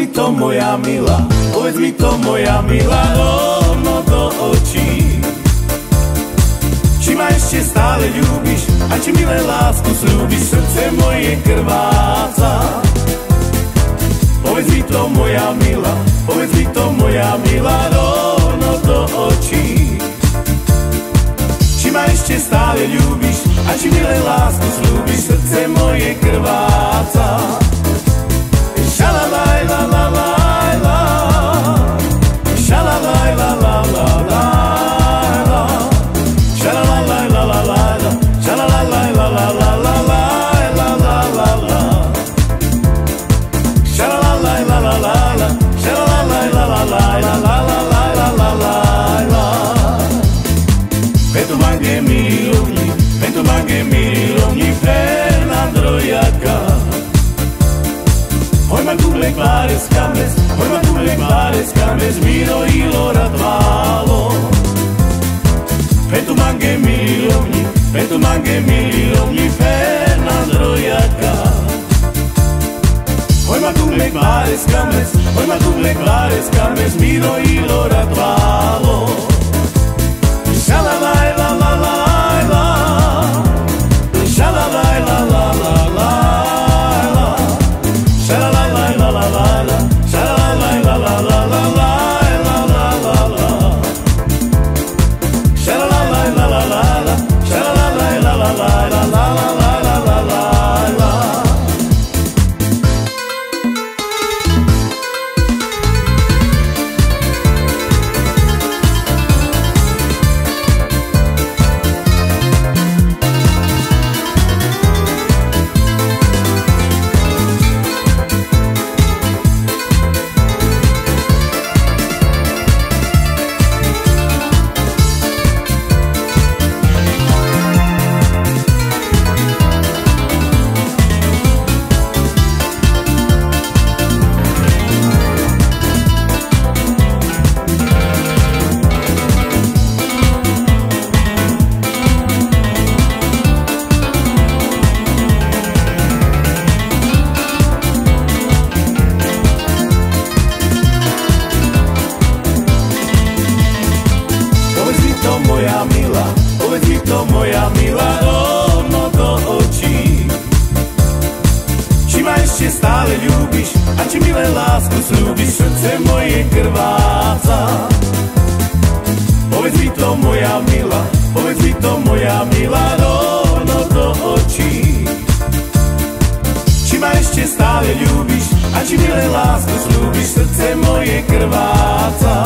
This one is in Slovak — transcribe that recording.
to moja milá, povedz mi to moja milá, rovno do očí. Či ma ešte stále ľúbiš a či milé lásku sľúbiš, srdce moje krváca. Povedz mi to moja milá, povedz mi to moja milá, rovno do očí. Či ma ešte stále ľúbiš a či milé lásku sľúbiš, srdce moje krváca. Shalalai la la la la, shalalai la la la la, shalalai la la la la, shalalai la la la la la la la la, shalalai la la la la, shalalai la la la la la la la la. Pentru mange milovní Fernando Jaka. Hoy ma Google várias cames, miro y lo radvalo. Pentru mange milovní Fernando Jaka. Hoy ma Google várias cames, miro y lo radvalo. Shalalai la la la la, shalalai la la la la, shalalai la la la la, shalalai la la la la la, shalalai la la la la, shalalai la la la la la. Povedz mi to moja milá, rovno do očí. Či ma ešte stále ľúbiš a či milé lásku sľúbiš, srdce moje krváca. Povedz mi to moja milá, povedz mi to moja milá, rovno do očí. Či ma ešte stále ľúbiš a či milé lásku sľúbiš, srdce moje krváca.